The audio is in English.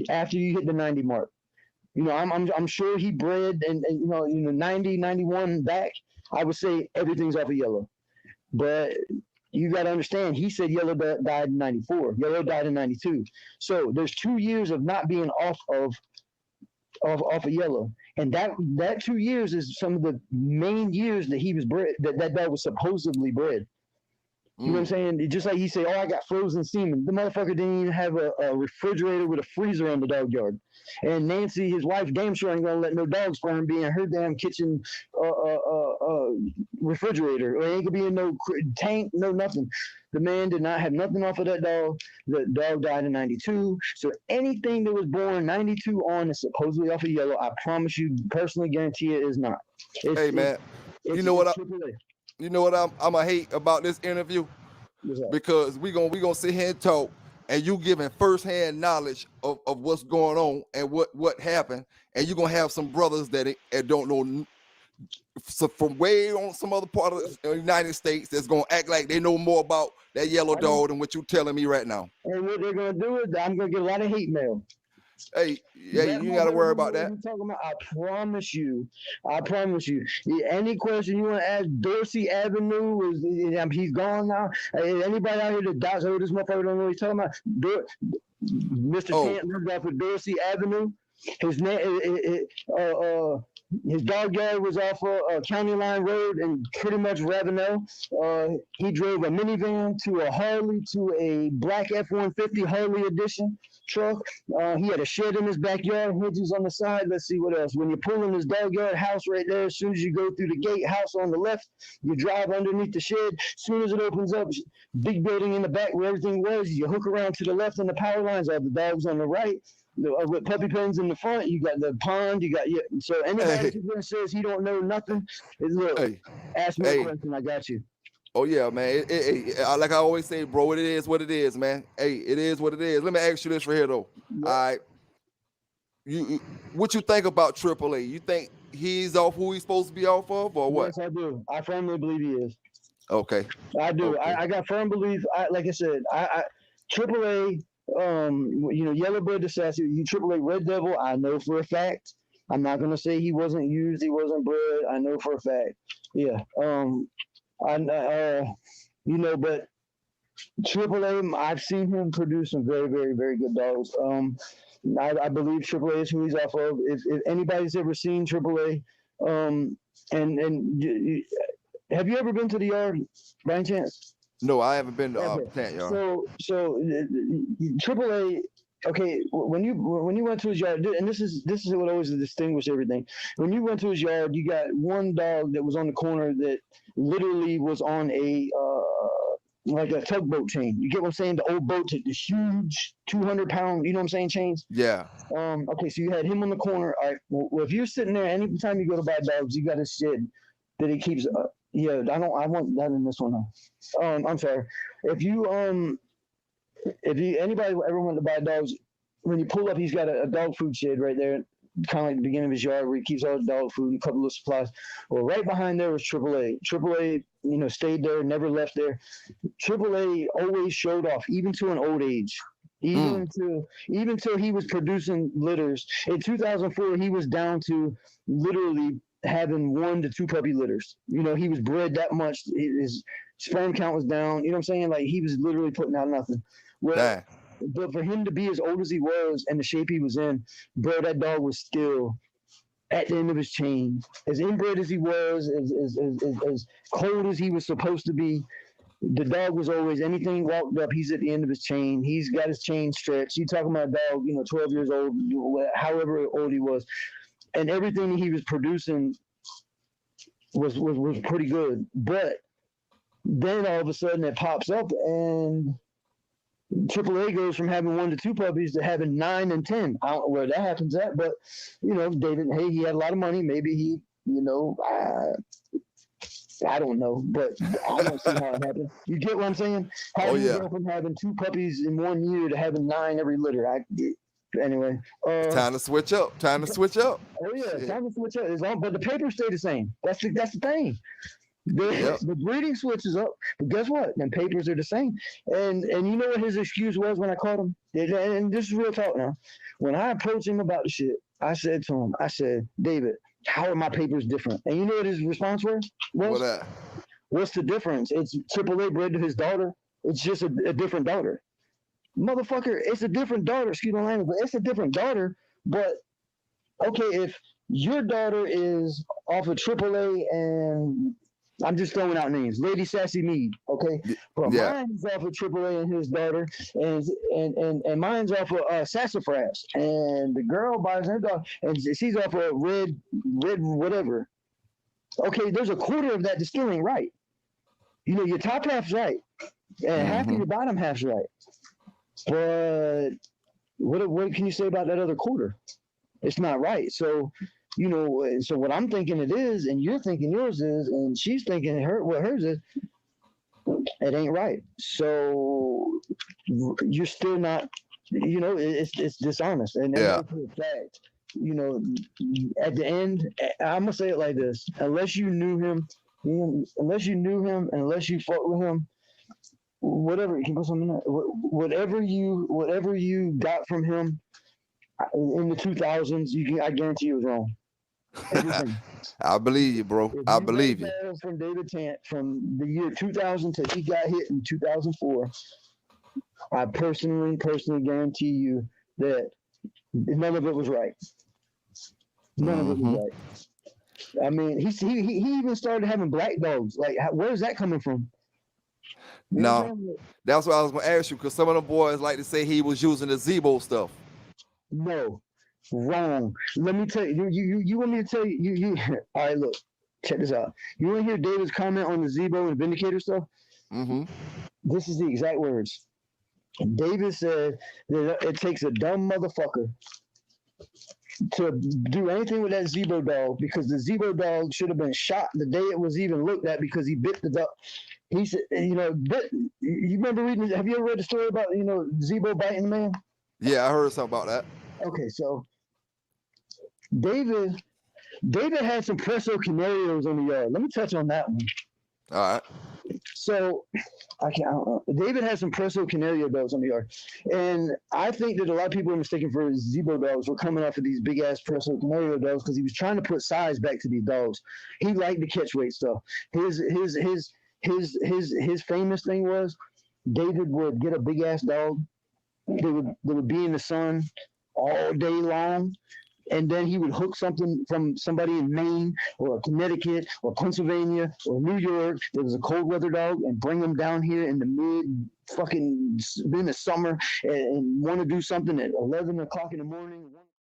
after you hit the 90 mark. You know, I'm sure he bred and you know 90, 91 back. I would say everything's off of yellow, but you got to understand. He said yellow died in 94. Yellow died in 92. So there's 2 years of not being off of yellow, and that 2 years is some of the main years that he was bred. That dog was supposedly bred. You know what I'm saying? Just like he said, "Oh, I got frozen semen." The motherfucker didn't even have a refrigerator with a freezer on the dog yard. And Nancy, his wife, damn sure ain't gonna let no dog sperm be in her damn kitchen refrigerator. Or ain't gonna be in no tank, no nothing. The man did not have nothing off of that dog. The dog died in 92. So anything that was born 92 on is supposedly off of yellow. I promise you, personally guarantee it is not. Hey man, you know what? You know what I'm gonna hate about this interview? Because we gonna sit here and talk, and you giving firsthand knowledge of what's going on and what happened, and you're gonna have some brothers that don't know, so from way on some other part of the United States that's gonna act like they know more about that yellow dog than what you telling me right now. And what they're gonna do is I'm gonna get a lot of hate mail. Hey, yeah, you gotta worry about that. I promise you. Any question you want to ask, Dorsey Avenue he's gone now. Anybody out here that doubts this motherfucker don't know what he's talking about? Mr. Tant lived off of Dorsey Avenue. His name, his dog yard was off of County Line Road and pretty much Ravenel. He drove a minivan to a Harley, to a black F-150 Harley edition truck. He had a shed in his backyard, hedges on the side. Let's see what else. When you're pulling his dog yard, house right there, as soon as you go through the gate, house on the left, you drive underneath the shed. As soon as it opens up, big building in the back where everything was, you hook around to the left and the power lines are the dogs on the right. With puppy pens in the front, you got the pond, so anybody who says he don't know nothing, look, ask me a question, I got you. Oh yeah, man. Like I always say, bro, it is what it is, man. Hey, it is what it is. Let me ask you this right here, though. All right, what you think about AAA? You think he's off who he's supposed to be off of, or what? Yes, I do. I firmly believe he is. Okay. I do. Okay. I got firm belief. Like I said, AAA. Yellowbird Assassin, AAA Red Devil, I know for a fact. I'm not gonna say he wasn't used, he wasn't bred. I know for a fact. Yeah. But AAA, I've seen him produce some very, very, very good dogs. I believe AAA is who he's off of. If anybody's ever seen AAA, have you ever been to the yard by any chance? No, I haven't been to Tant Yard. So AAA. Okay, when you went to his yard, and this is what always distinguished everything. When you went to his yard, you got one dog that was on the corner that literally was on a like a tugboat chain. You get what I'm saying? The old boats, the huge 200-pound, you know what I'm saying, chains. Yeah. Okay, so you had him on the corner. All right. Well, if you're sitting there, anytime you go to buy dogs, you got a shed that he keeps. Yeah, I want that in this one. I'm sorry. If anybody ever wanted to buy dogs, when you pull up, he's got a dog food shed right there, kind of like the beginning of his yard where he keeps all his dog food and a couple of supplies. Well, right behind there was AAA. AAA, stayed there, never left there. AAA always showed off, even to an old age. Even till he was producing litters. In 2004, he was down to literally having 1 to 2 puppy litters. He was bred that much. His sperm count was down. You know what I'm saying? Like, he was literally putting out nothing. Well, but for him to be as old as he was and the shape he was in, bro, that dog was still at the end of his chain. As inbred as he was, as cold as he was supposed to be, the dog was always, anything walked up, he's at the end of his chain. He's got his chain stretched. You talking about a dog, 12 years old, however old he was. And everything he was producing was pretty good. But then all of a sudden it pops up and AAA goes from having 1 to 2 puppies to having 9 and 10. I don't know where that happens at, but, David, hey, he had a lot of money. Maybe he, I don't know, but I don't see how it happened. You get what I'm saying? How do you go from having 2 puppies in 1 year to having 9 every litter? Anyway, time to switch up. Oh yeah, time to switch up. But the papers stay the same. That's the thing. The breeding switches up, but guess what? Them papers are the same. And you know what his excuse was when I caught him? And this is real talk now. When I approached him about the shit, I said to him, I said, David, how are my papers different? And you know what his response was? What's the difference? It's AAA bred to his daughter. It's just a different daughter. Motherfucker, it's a different daughter. Excuse my language, but it's a different daughter. But okay, if your daughter is off of AAA and I'm just throwing out names, Lady Sassy Mead, okay? But mine's off of AAA and his daughter, and mine's off of Sassafras, and the girl buys her dog, and she's off of red whatever. Okay, there's a quarter of that that still ain't right. You know, your top half's right, and half of your bottom half's right. But what can you say about that other quarter? It's not right. So, you know, so what I'm thinking it is, and you're thinking yours is, and she's thinking what hers is, it ain't right. So you're still not, you know, it's dishonest. And that's a fact. You know, at the end, I'm gonna say it like this: unless you knew him, and unless you fought with him, whatever, you can put something in there, whatever you got from him in the 2000s, I guarantee you was wrong. I believe you, bro. I believe you. From David Tant from the year 2000 till he got hit in 2004, I personally guarantee you that none of it was right. None of it was right. I mean, he even started having black dogs. Like, where's that coming from? No, that's what I was gonna ask you, because some of the boys like to say he was using the Zebo stuff. No, wrong. Let me tell you. You want me to tell you? All right, look, check this out. You want to hear David's comment on the Zebo and Vindicator stuff? This is the exact words. David said that it takes a dumb motherfucker to do anything with that Zebo dog, because the Zebo dog should have been shot the day it was even looked at because he bit the dog. He said, you know, you remember reading? Have you ever read the story about, you know, Zebo biting the man? Yeah, I heard something about that. Okay, so David had some Presso Canarios in the yard. Let me touch on that one. All right. So David has some Presso Canario dogs on the yard, and I think that a lot of people are mistaken for Zebo dogs. We're coming off of these big ass Presso Canario dogs because he was trying to put size back to these dogs. He liked the catch weight stuff. His famous thing was David would get a big ass dog. They would be in the sun all day long, and then he would hook something from somebody in Maine or Connecticut or Pennsylvania or New York that was a cold weather dog, and bring them down here in the summer and want to do something at 11 o'clock in the morning.